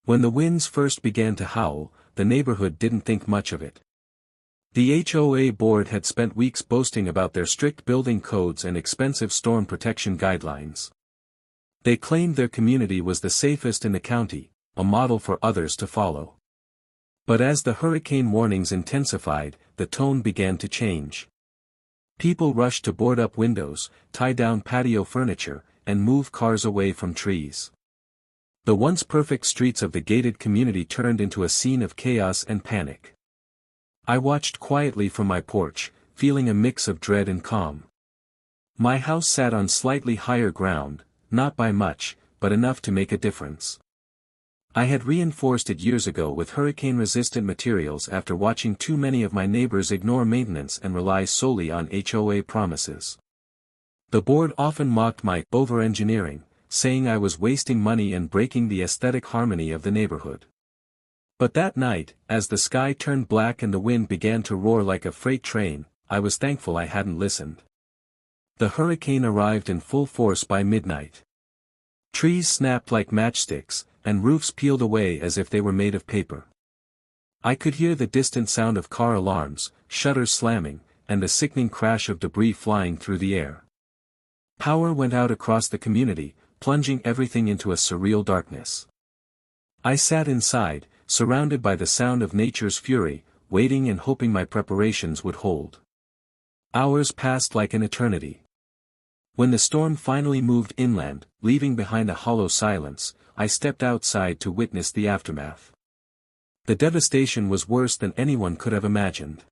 When the winds first began to howl, the neighborhood didn't think much of it. The HOA board had spent weeks boasting about their strict building codes and expensive storm protection guidelines. They claimed their community was the safest in the county, a model for others to follow. But as the hurricane warnings intensified, the tone began to change. People rushed to board up windows, tie down patio furniture, and move cars away from trees. The once perfect streets of the gated community turned into a scene of chaos and panic. I watched quietly from my porch, feeling a mix of dread and calm. My house sat on slightly higher ground, not by much, but enough to make a difference. I had reinforced it years ago with hurricane-resistant materials after watching too many of my neighbors ignore maintenance and rely solely on HOA promises. The board often mocked my over-engineering, saying I was wasting money and breaking the aesthetic harmony of the neighborhood. But that night, as the sky turned black and the wind began to roar like a freight train, I was thankful I hadn't listened. The hurricane arrived in full force by midnight. Trees snapped like matchsticks, and roofs peeled away as if they were made of paper. I could hear the distant sound of car alarms, shutters slamming, and the sickening crash of debris flying through the air. Power went out across the community, plunging everything into a surreal darkness. I sat inside, surrounded by the sound of nature's fury, waiting and hoping my preparations would hold. Hours passed like an eternity. When the storm finally moved inland, leaving behind a hollow silence, I stepped outside to witness the aftermath. The devastation was worse than anyone could have imagined.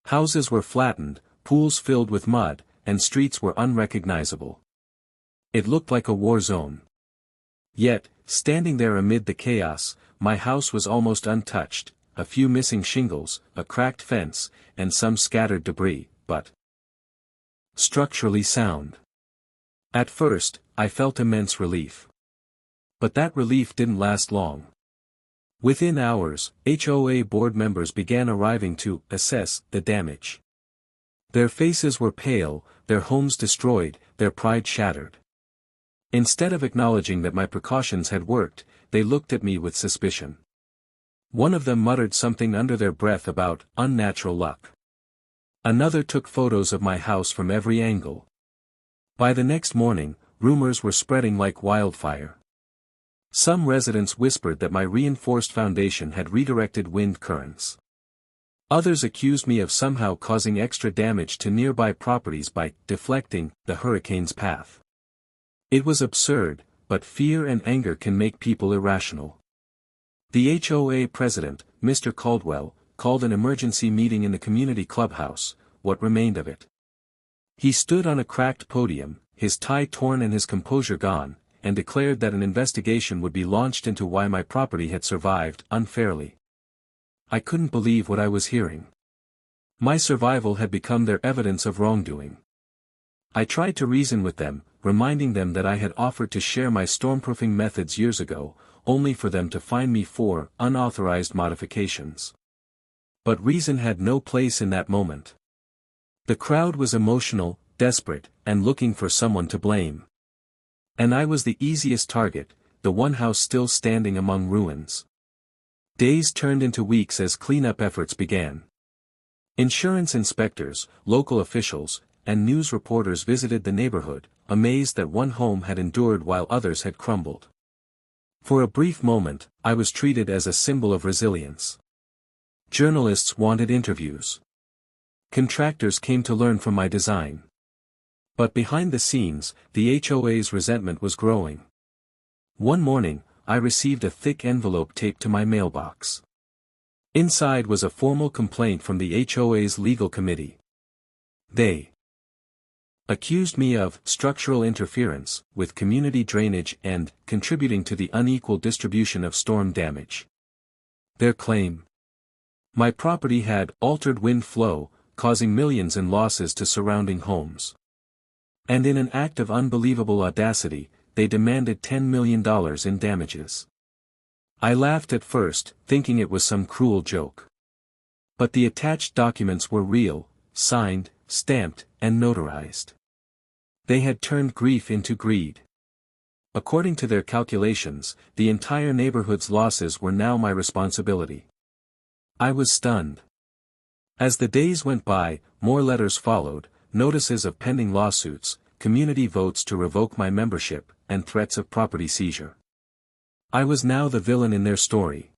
Houses were flattened, pools filled with mud, and streets were unrecognizable. It looked like a war zone. Yet, standing there amid the chaos, my house was almost untouched, a few missing shingles, a cracked fence, and some scattered debris, but structurally sound. At first, I felt immense relief. But that relief didn't last long. Within hours, HOA board members began arriving to assess the damage. Their faces were pale, their homes destroyed, their pride shattered. Instead of acknowledging that my precautions had worked, they looked at me with suspicion. One of them muttered something under their breath about unnatural luck. Another took photos of my house from every angle. By the next morning, rumors were spreading like wildfire. Some residents whispered that my reinforced foundation had redirected wind currents. Others accused me of somehow causing extra damage to nearby properties by deflecting the hurricane's path. It was absurd, but fear and anger can make people irrational. The HOA president, Mr. Caldwell, called an emergency meeting in the community clubhouse, what remained of it. He stood on a cracked podium, his tie torn and his composure gone, and declared that an investigation would be launched into why my property had survived unfairly. I couldn't believe what I was hearing. My survival had become their evidence of wrongdoing. I tried to reason with them, reminding them that I had offered to share my stormproofing methods years ago, only for them to fine me for unauthorized modifications. But reason had no place in that moment. The crowd was emotional, desperate, and looking for someone to blame. And I was the easiest target, the one house still standing among ruins. Days turned into weeks as cleanup efforts began. Insurance inspectors, local officials, and news reporters visited the neighborhood, amazed that one home had endured while others had crumbled. For a brief moment, I was treated as a symbol of resilience. Journalists wanted interviews. Contractors came to learn from my design. But behind the scenes, the HOA's resentment was growing. One morning, I received a thick envelope taped to my mailbox. Inside was a formal complaint from the HOA's legal committee. They accused me of structural interference with community drainage and contributing to the unequal distribution of storm damage. Their claim: my property had altered wind flow, causing millions in losses to surrounding homes. And in an act of unbelievable audacity, they demanded $10 million in damages. I laughed at first, thinking it was some cruel joke. But the attached documents were real, signed, stamped, and notarized. They had turned grief into greed. According to their calculations, the entire neighborhood's losses were now my responsibility. I was stunned. As the days went by, more letters followed, notices of pending lawsuits, community votes to revoke my membership, and threats of property seizure. I was now the villain in their story.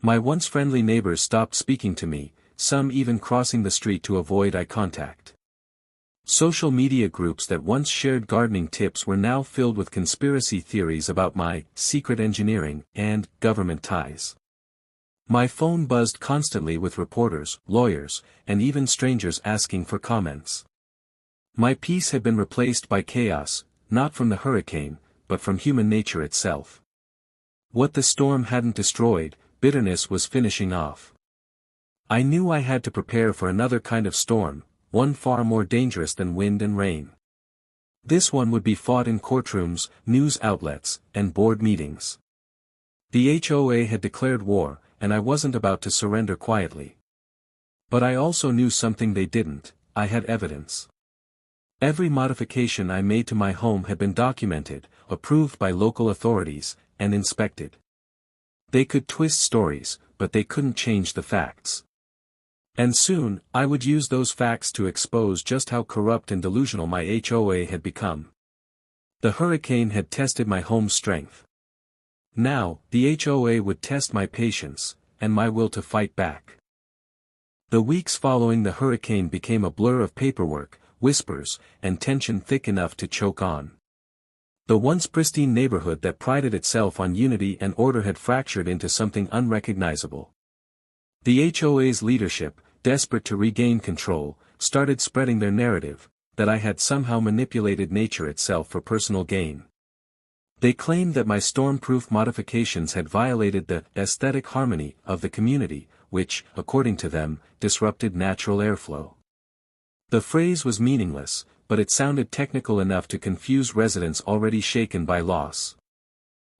My once friendly neighbors stopped speaking to me, some even crossing the street to avoid eye contact. Social media groups that once shared gardening tips were now filled with conspiracy theories about my secret engineering and government ties. My phone buzzed constantly with reporters, lawyers, and even strangers asking for comments. My peace had been replaced by chaos, not from the hurricane, but from human nature itself. What the storm hadn't destroyed, bitterness was finishing off. I knew I had to prepare for another kind of storm, one far more dangerous than wind and rain. This one would be fought in courtrooms, news outlets, and board meetings. The HOA had declared war, and I wasn't about to surrender quietly. But I also knew something they didn't: I had evidence. Every modification I made to my home had been documented, approved by local authorities, and inspected. They could twist stories, but they couldn't change the facts. And soon, I would use those facts to expose just how corrupt and delusional my HOA had become. The hurricane had tested my home's strength. Now, the HOA would test my patience, and my will to fight back. The weeks following the hurricane became a blur of paperwork, whispers, and tension thick enough to choke on. The once pristine neighborhood that prided itself on unity and order had fractured into something unrecognizable. The HOA's leadership, desperate to regain control, started spreading their narrative, that I had somehow manipulated nature itself for personal gain. They claimed that my storm-proof modifications had violated the aesthetic harmony of the community, which, according to them, disrupted natural airflow. The phrase was meaningless, but it sounded technical enough to confuse residents already shaken by loss.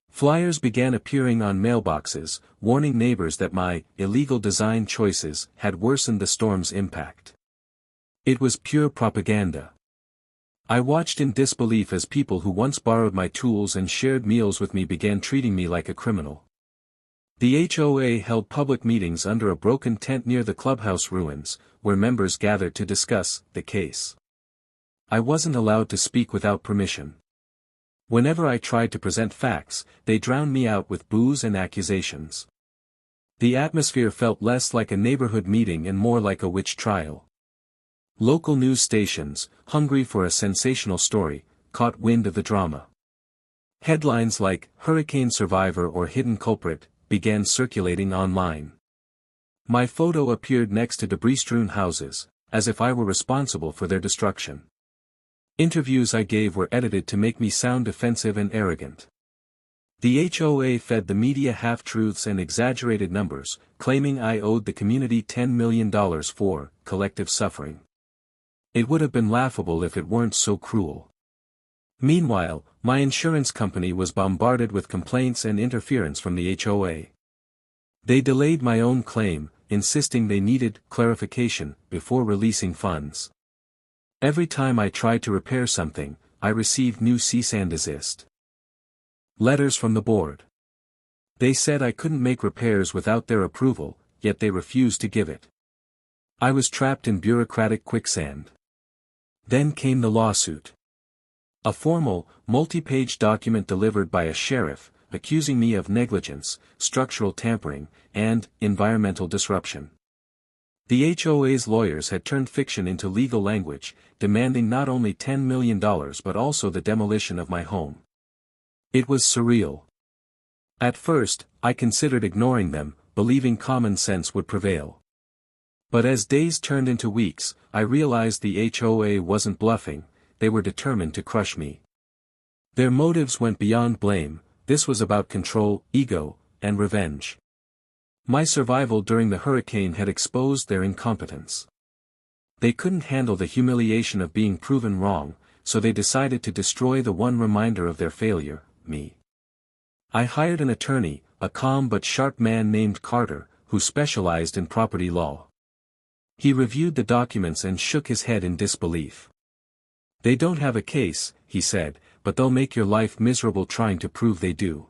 Flyers began appearing on mailboxes, warning neighbors that my illegal design choices had worsened the storm's impact. It was pure propaganda. I watched in disbelief as people who once borrowed my tools and shared meals with me began treating me like a criminal. The HOA held public meetings under a broken tent near the clubhouse ruins, where members gathered to discuss the case. I wasn't allowed to speak without permission. Whenever I tried to present facts, they drowned me out with boos and accusations. The atmosphere felt less like a neighborhood meeting and more like a witch trial. Local news stations, hungry for a sensational story, caught wind of the drama. Headlines like "Hurricane Survivor" or "Hidden Culprit" began circulating online. My photo appeared next to debris-strewn houses, as if I were responsible for their destruction. Interviews I gave were edited to make me sound defensive and arrogant. The HOA fed the media half-truths and exaggerated numbers, claiming I owed the community $10 million for collective suffering. It would have been laughable if it weren't so cruel. Meanwhile, my insurance company was bombarded with complaints and interference from the HOA. They delayed my own claim, insisting they needed clarification before releasing funds. Every time I tried to repair something, I received new cease and desist letters from the board. They said I couldn't make repairs without their approval, yet they refused to give it. I was trapped in bureaucratic quicksand. Then came the lawsuit. A formal, multi-page document delivered by a sheriff, accusing me of negligence, structural tampering, and environmental disruption. The HOA's lawyers had turned fiction into legal language, demanding not only $10 million but also the demolition of my home. It was surreal. At first, I considered ignoring them, believing common sense would prevail. But as days turned into weeks, I realized the HOA wasn't bluffing, they were determined to crush me. Their motives went beyond blame, this was about control, ego, and revenge. My survival during the hurricane had exposed their incompetence. They couldn't handle the humiliation of being proven wrong, so they decided to destroy the one reminder of their failure, me. I hired an attorney, a calm but sharp man named Carter, who specialized in property law. He reviewed the documents and shook his head in disbelief. "They don't have a case," he said, but they'll make your life miserable trying to prove they do.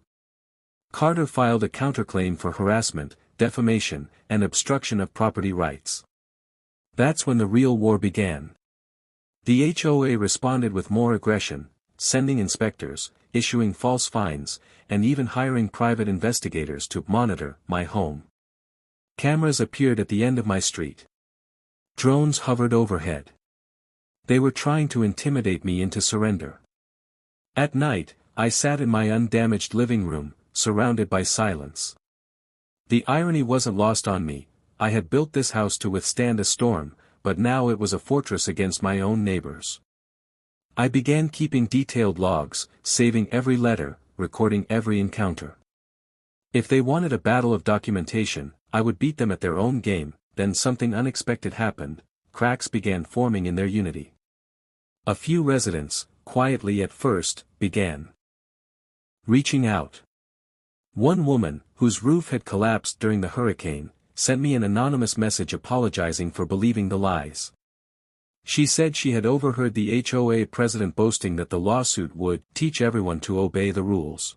Carter filed a counterclaim for harassment, defamation, and obstruction of property rights. That's when the real war began. The HOA responded with more aggression, sending inspectors, issuing false fines, and even hiring private investigators to monitor my home. Cameras appeared at the end of my street. Drones hovered overhead. They were trying to intimidate me into surrender. At night, I sat in my undamaged living room, surrounded by silence. The irony wasn't lost on me. I had built this house to withstand a storm, but now it was a fortress against my own neighbors. I began keeping detailed logs, saving every letter, recording every encounter. If they wanted a battle of documentation, I would beat them at their own game. Then something unexpected happened. Cracks began forming in their unity. A few residents, quietly at first, began reaching out. One woman, whose roof had collapsed during the hurricane, sent me an anonymous message apologizing for believing the lies. She said she had overheard the HOA president boasting that the lawsuit would teach everyone to obey the rules.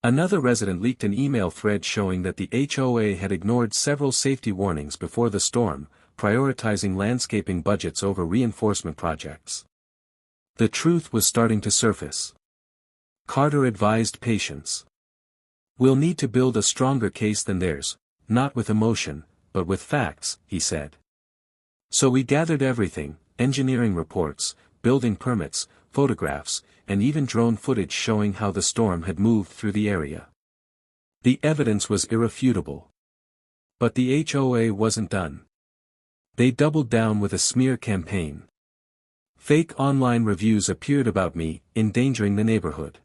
Another resident leaked an email thread showing that the HOA had ignored several safety warnings before the storm, prioritizing landscaping budgets over reinforcement projects. The truth was starting to surface. Carter advised patience. "We'll need to build a stronger case than theirs, not with emotion, but with facts," he said. So we gathered everything: engineering reports, building permits, photographs, and even drone footage showing how the storm had moved through the area. The evidence was irrefutable. But the HOA wasn't done. They doubled down with a smear campaign. Fake online reviews appeared about me, endangering the neighborhood.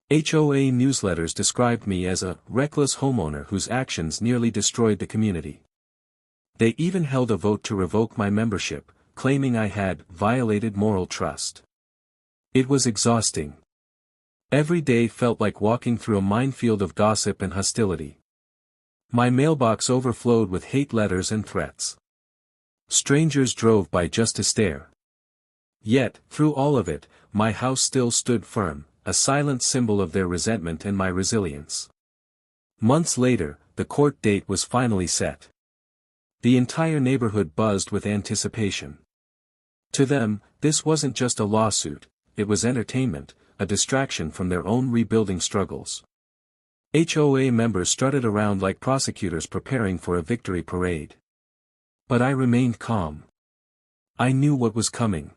HOA newsletters described me as a reckless homeowner whose actions nearly destroyed the community. They even held a vote to revoke my membership, claiming I had violated moral trust. It was exhausting. Every day felt like walking through a minefield of gossip and hostility. My mailbox overflowed with hate letters and threats. Strangers drove by just to stare. Yet, through all of it, my house still stood firm, a silent symbol of their resentment and my resilience. Months later, the court date was finally set. The entire neighborhood buzzed with anticipation. To them, this wasn't just a lawsuit, it was entertainment, a distraction from their own rebuilding struggles. HOA members strutted around like prosecutors preparing for a victory parade. But I remained calm. I knew what was coming.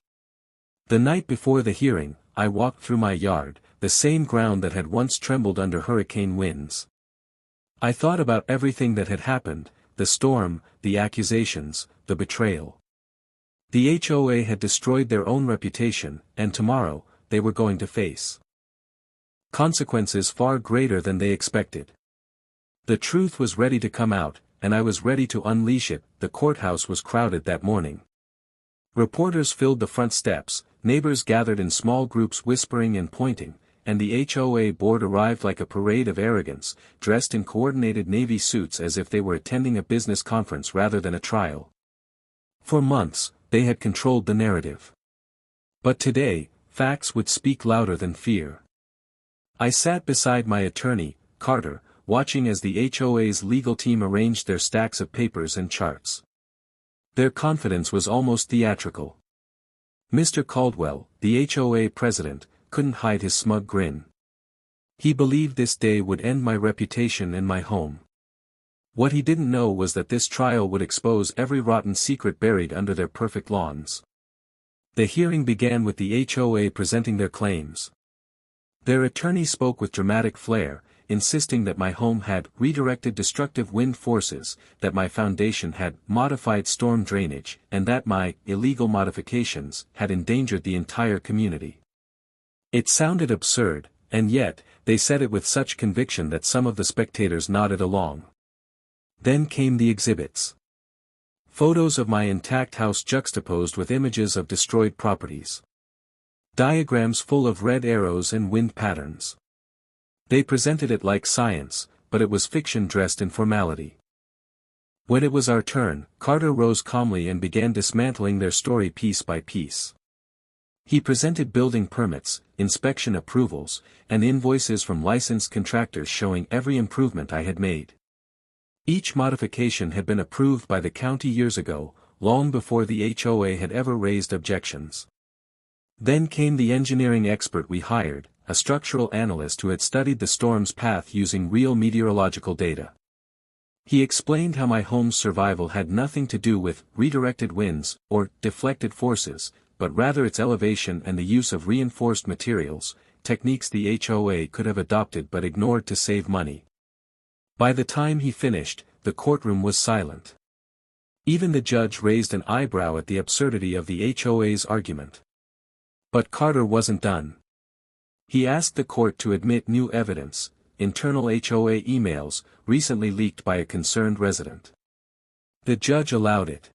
The night before the hearing, I walked through my yard, the same ground that had once trembled under hurricane winds. I thought about everything that had happened: the storm, the accusations, the betrayal. The HOA had destroyed their own reputation, and tomorrow, they were going to face consequences far greater than they expected. The truth was ready to come out, and I was ready to unleash it. The courthouse was crowded that morning. Reporters filled the front steps, neighbors gathered in small groups whispering and pointing, and the HOA board arrived like a parade of arrogance, dressed in coordinated navy suits as if they were attending a business conference rather than a trial. For months, they had controlled the narrative. But today, facts would speak louder than fear. I sat beside my attorney, Carter, watching as the HOA's legal team arranged their stacks of papers and charts. Their confidence was almost theatrical. Mr. Caldwell, the HOA president, couldn't hide his smug grin. He believed this day would end my reputation and my home. What he didn't know was that this trial would expose every rotten secret buried under their perfect lawns. The hearing began with the HOA presenting their claims. Their attorney spoke with dramatic flair, insisting that my home had redirected destructive wind forces, that my foundation had modified storm drainage, and that my illegal modifications had endangered the entire community. It sounded absurd, and yet, they said it with such conviction that some of the spectators nodded along. Then came the exhibits. Photos of my intact house juxtaposed with images of destroyed properties. Diagrams full of red arrows and wind patterns. They presented it like science, but it was fiction dressed in formality. When it was our turn, Carter rose calmly and began dismantling their story piece by piece. He presented building permits, inspection approvals, and invoices from licensed contractors showing every improvement I had made. Each modification had been approved by the county years ago, long before the HOA had ever raised objections. Then came the engineering expert we hired, a structural analyst who had studied the storm's path using real meteorological data. He explained how my home's survival had nothing to do with redirected winds or deflected forces, but rather its elevation and the use of reinforced materials, techniques the HOA could have adopted but ignored to save money. By the time he finished, the courtroom was silent. Even the judge raised an eyebrow at the absurdity of the HOA's argument. But Carter wasn't done. He asked the court to admit new evidence, internal HOA emails, recently leaked by a concerned resident. The judge allowed it.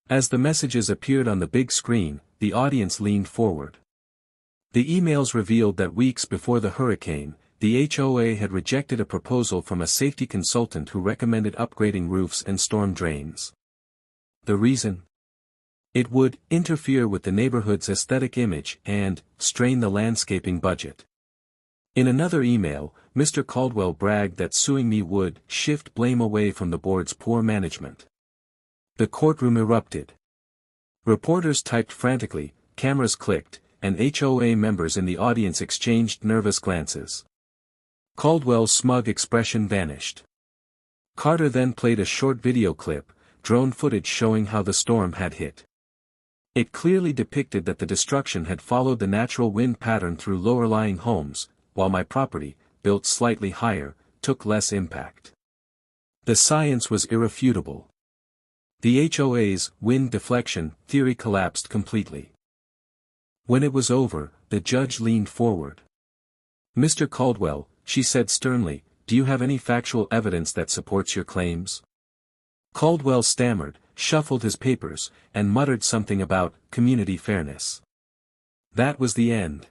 As the messages appeared on the big screen, the audience leaned forward. The emails revealed that weeks before the hurricane, the HOA had rejected a proposal from a safety consultant who recommended upgrading roofs and storm drains. The reason? It would interfere with the neighborhood's aesthetic image and strain the landscaping budget. In another email, Mr. Caldwell bragged that suing me would shift blame away from the board's poor management. The courtroom erupted. Reporters typed frantically, cameras clicked, and HOA members in the audience exchanged nervous glances. Caldwell's smug expression vanished. Carter then played a short video clip, drone footage showing how the storm had hit. It clearly depicted that the destruction had followed the natural wind pattern through lower-lying homes, while my property, built slightly higher, took less impact. The science was irrefutable. The HOA's wind deflection theory collapsed completely. When it was over, the judge leaned forward. "Mr. Caldwell," she said sternly, "do you have any factual evidence that supports your claims?" Caldwell stammered, shuffled his papers, and muttered something about community fairness. That was the end.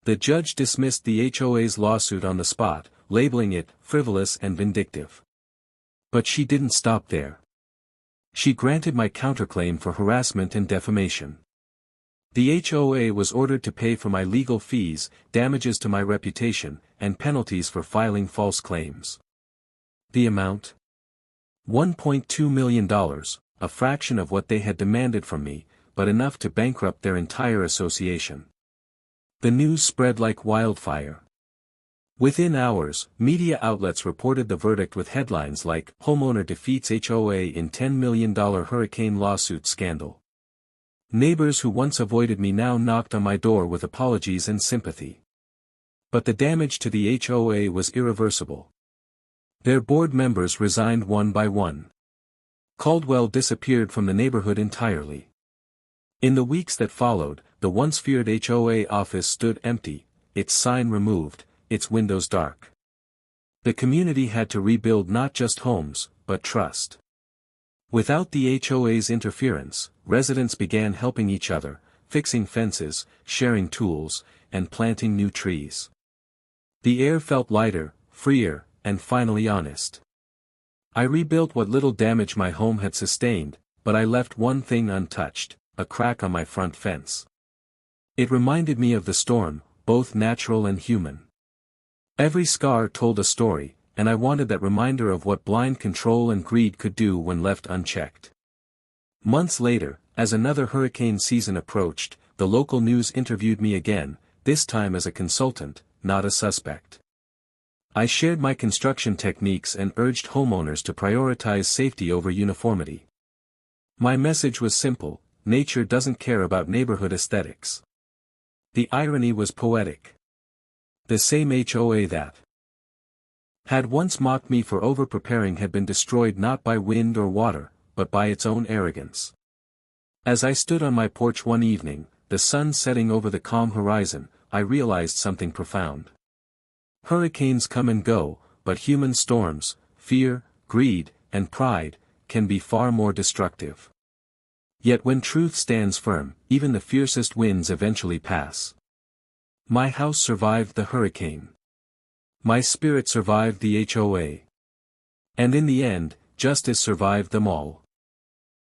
The judge dismissed the HOA's lawsuit on the spot, labeling it frivolous and vindictive. But she didn't stop there. She granted my counterclaim for harassment and defamation. The HOA was ordered to pay for my legal fees, damages to my reputation, and penalties for filing false claims. The amount? $1.2 million, a fraction of what they had demanded from me, but enough to bankrupt their entire association. The news spread like wildfire. Within hours, media outlets reported the verdict with headlines like, "Homeowner defeats HOA in $10 million hurricane lawsuit scandal." Neighbors who once avoided me now knocked on my door with apologies and sympathy. But the damage to the HOA was irreversible. Their board members resigned one by one. Caldwell disappeared from the neighborhood entirely. In the weeks that followed, the once feared HOA office stood empty, its sign removed, its windows dark. The community had to rebuild not just homes, but trust. Without the HOA's interference, residents began helping each other, fixing fences, sharing tools, and planting new trees. The air felt lighter, freer, and finally honest. I rebuilt what little damage my home had sustained, but I left one thing untouched, a crack on my front fence. It reminded me of the storm, both natural and human. Every scar told a story, and I wanted that reminder of what blind control and greed could do when left unchecked. Months later, as another hurricane season approached, the local news interviewed me again, this time as a consultant, not a suspect. I shared my construction techniques and urged homeowners to prioritize safety over uniformity. My message was simple: nature doesn't care about neighborhood aesthetics. The irony was poetic. The same HOA that had once mocked me for over-preparing had been destroyed not by wind or water, but by its own arrogance. As I stood on my porch one evening, the sun setting over the calm horizon, I realized something profound. Hurricanes come and go, but human storms, fear, greed, and pride, can be far more destructive. Yet when truth stands firm, even the fiercest winds eventually pass. My house survived the hurricane. My spirit survived the HOA. And in the end, justice survived them all.